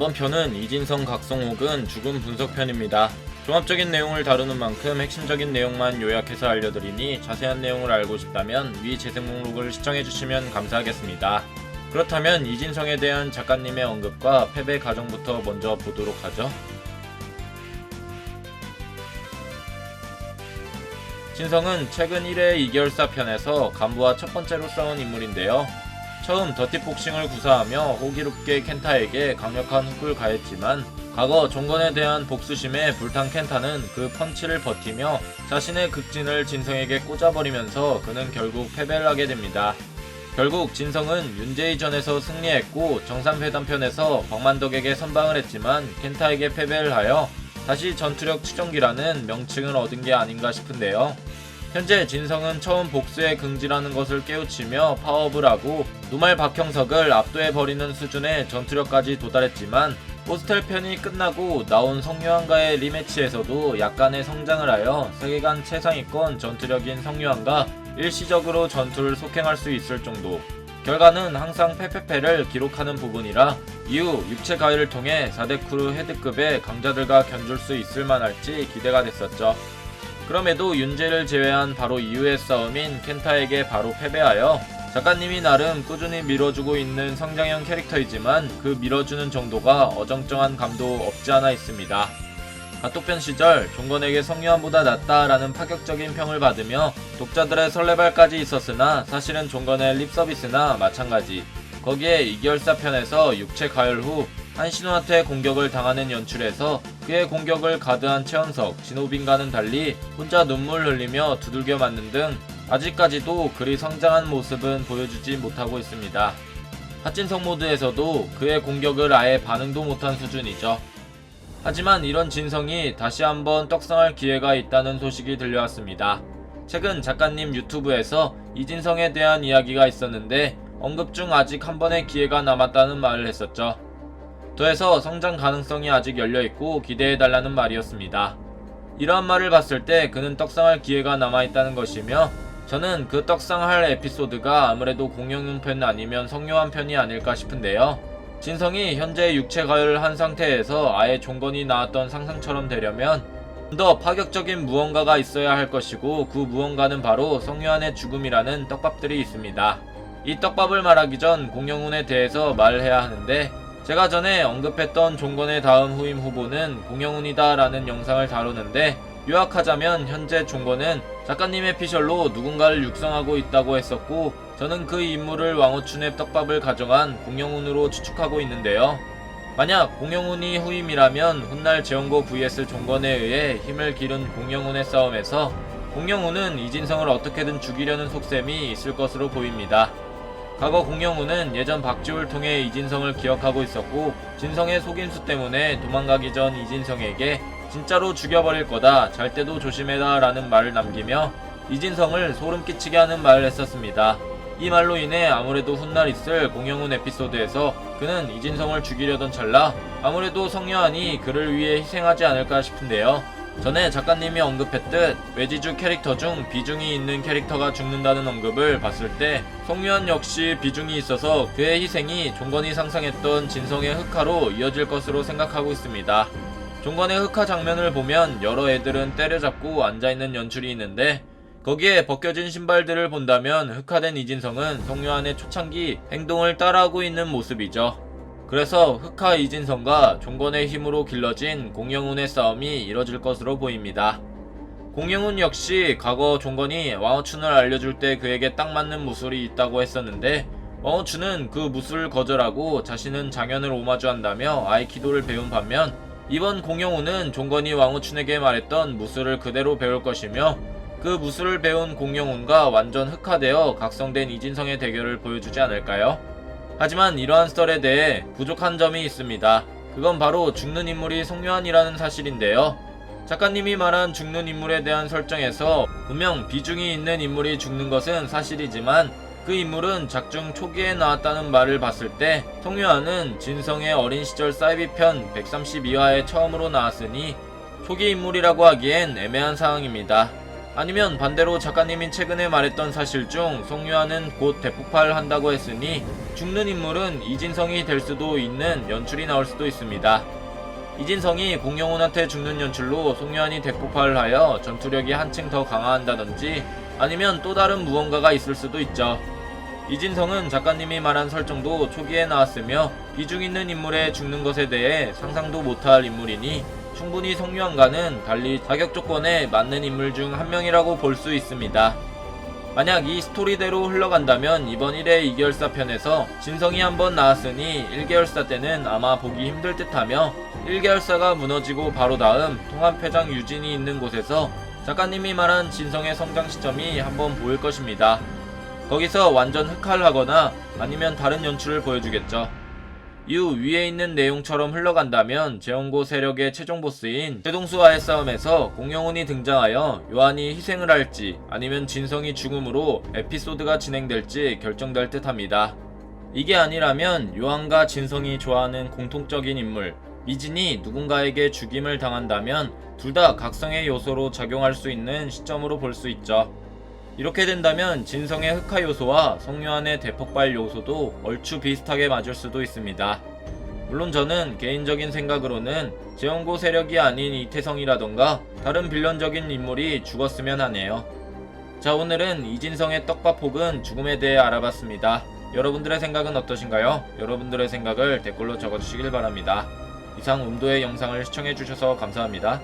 이번 편은 이진성 각성옥은 죽음 분석편입니다. 종합적인 내용을 다루는 만큼 핵심적인 내용만 요약해서 알려드리니 자세한 내용을 알고 싶다면 위 재생 목록을 시청해주시면 감사하겠습니다. 그렇다면 이진성에 대한 작가님의 언급과 패배 과정부터 먼저 보도록 하죠. 진성은 최근 1회 이결사 편에서 간부와 첫 번째로 싸운 인물인데요. 처음 더티복싱을 구사하며 호기롭게 켄타에게 강력한 훅을 가했지만 과거 종건에 대한 복수심에 불탄 켄타는 그 펀치를 버티며 자신의 극진을 진성에게 꽂아버리면서 그는 결국 패배를 하게 됩니다. 결국 진성은 윤제이전에서 승리했고 정산회담편에서 박만덕에게 선방을 했지만 켄타에게 패배를 하여 다시 전투력 추정기라는 명칭을 얻은 게 아닌가 싶은데요. 현재 진성은 처음 복수의 긍지라는 것을 깨우치며 파업을 하고 노말 박형석을 압도해버리는 수준의 전투력까지 도달했지만 포스텔 편이 끝나고 나온 성유한과의 리매치에서도 약간의 성장을 하여 세계관 최상위권 전투력인 성유한과 일시적으로 전투를 속행할 수 있을 정도. 결과는 항상 패패패를 기록하는 부분이라 이후 육체 가위를 통해 4대 크루 헤드급의 강자들과 견줄 수 있을 만할지 기대가 됐었죠. 그럼에도 윤제를 제외한 바로 이후의 싸움인 켄타에게 바로 패배하여 작가님이 나름 꾸준히 밀어주고 있는 성장형 캐릭터이지만 그 밀어주는 정도가 어정쩡한 감도 없지 않아 있습니다. 가토편 시절 종건에게 성유한보다 낫다라는 파격적인 평을 받으며 독자들의 설레발까지 있었으나 사실은 종건의 립서비스나 마찬가지. 거기에 이결사 편에서 육체 가열 후 한신우한테 공격을 당하는 연출에서 그의 공격을 가드한 최현석, 진호빈과는 달리 혼자 눈물 흘리며 두들겨 맞는 등 아직까지도 그리 성장한 모습은 보여주지 못하고 있습니다. 하진성 모드에서도 그의 공격을 아예 반응도 못한 수준이죠. 하지만 이런 진성이 다시 한번 떡상할 기회가 있다는 소식이 들려왔습니다. 최근 작가님 유튜브에서 이진성에 대한 이야기가 있었는데 언급 중 아직 한 번의 기회가 남았다는 말을 했었죠. 더해서 성장 가능성이 아직 열려있고 기대해달라는 말이었습니다. 이러한 말을 봤을 때 그는 떡상할 기회가 남아있다는 것이며 저는 그 떡상할 에피소드가 아무래도 공영윤 편 아니면 성요한 편이 아닐까 싶은데요. 진성이 현재 육체 가열을 한 상태에서 아예 종건이 나왔던 상상처럼 되려면 좀 더 파격적인 무언가가 있어야 할 것이고 그 무언가는 바로 성유한의 죽음이라는 떡밥들이 있습니다. 이 떡밥을 말하기 전 공영훈에 대해서 말해야 하는데 제가 전에 언급했던 종건의 다음 후임 후보는 공영훈이다 라는 영상을 다루는데 요약하자면 현재 종건은 작가님의 피셜로 누군가를 육성하고 있다고 했었고 저는 그 인물을 왕호춘의 떡밥을 가져간 공영훈으로 추측하고 있는데요. 만약 공영훈이 후임이라면 훗날 재원고 vs 종건에 의해 힘을 기른 공영훈의 싸움에서 공영훈은 이진성을 어떻게든 죽이려는 속셈이 있을 것으로 보입니다. 과거 공영훈은 예전 박지호를 통해 이진성을 기억하고 있었고 진성의 속임수 때문에 도망가기 전 이진성에게 진짜로 죽여버릴 거다, 잘 때도 조심해라 라는 말을 남기며 이진성을 소름 끼치게 하는 말을 했었습니다. 이 말로 인해 아무래도 훗날 있을 공영훈 에피소드에서 그는 이진성을 죽이려던 찰나 아무래도 성유한이 그를 위해 희생하지 않을까 싶은데요. 전에 작가님이 언급했듯 외지주 캐릭터 중 비중이 있는 캐릭터가 죽는다는 언급을 봤을 때 성유한 역시 비중이 있어서 그의 희생이 종건이 상상했던 진성의 흑화로 이어질 것으로 생각하고 있습니다. 종건의 흑화 장면을 보면 여러 애들은 때려잡고 앉아있는 연출이 있는데 거기에 벗겨진 신발들을 본다면 흑화된 이진성은 성유한의 초창기 행동을 따라하고 있는 모습이죠. 그래서 흑화 이진성과 종건의 힘으로 길러진 공영훈의 싸움이 이뤄질 것으로 보입니다. 공영훈 역시 과거 종건이 왕호춘을 알려줄 때 그에게 딱 맞는 무술이 있다고 했었는데 왕호춘은 그 무술을 거절하고 자신은 장현을 오마주한다며 아이키도를 배운 반면 이번 공영훈은 종건이 왕호춘에게 말했던 무술을 그대로 배울 것이며 그 무술을 배운 공영훈과 완전 흑화되어 각성된 이진성의 대결을 보여주지 않을까요? 하지만 이러한 썰에 대해 부족한 점이 있습니다. 그건 바로 죽는 인물이 성유한이라는 사실인데요. 작가님이 말한 죽는 인물에 대한 설정에서 분명 비중이 있는 인물이 죽는 것은 사실이지만 그 인물은 작중 초기에 나왔다는 말을 봤을 때 성유한은 진성의 어린 시절 사이비 편 132화에 처음으로 나왔으니 초기 인물이라고 하기엔 애매한 상황입니다. 아니면 반대로 작가님이 최근에 말했던 사실 중 송유아는 곧 대폭발한다고 했으니 죽는 인물은 이진성이 될 수도 있는 연출이 나올 수도 있습니다. 이진성이 공영훈한테 죽는 연출로 송유한이 대폭발을 하여 전투력이 한층 더 강화한다든지 아니면 또 다른 무언가가 있을 수도 있죠. 이진성은 작가님이 말한 설정도 초기에 나왔으며 비중 있는 인물의 죽는 것에 대해 상상도 못할 인물이니 충분히 송유한과는 달리 자격 조건에 맞는 인물 중 한 명이라고 볼 수 있습니다. 만약 이 스토리대로 흘러간다면 이번 1회 2계열사 편에서 진성이 한번 나왔으니 1계열사 때는 아마 보기 힘들 듯하며 1계열사가 무너지고 바로 다음 통합회장 유진이 있는 곳에서 작가님이 말한 진성의 성장 시점이 한번 보일 것입니다. 거기서 완전 흑화하거나 아니면 다른 연출을 보여주겠죠. 이후 위에 있는 내용처럼 흘러간다면 재원고 세력의 최종 보스인 최동수와의 싸움에서 공영훈이 등장하여 요한이 희생을 할지 아니면 진성이 죽음으로 에피소드가 진행될지 결정될 듯 합니다. 이게 아니라면 요한과 진성이 좋아하는 공통적인 인물 미진이 누군가에게 죽임을 당한다면 둘 다 각성의 요소로 작용할 수 있는 시점으로 볼 수 있죠. 이렇게 된다면 진성의 흑화 요소와 송유한의 대폭발 요소도 얼추 비슷하게 맞을 수도 있습니다. 물론 저는 개인적인 생각으로는 재원고 세력이 아닌 이태성이라던가 다른 빌런적인 인물이 죽었으면 하네요. 자, 오늘은 이진성의 떡밥 혹은 죽음에 대해 알아봤습니다. 여러분들의 생각은 어떠신가요? 여러분들의 생각을 댓글로 적어주시길 바랍니다. 이상 음도의 영상을 시청해주셔서 감사합니다.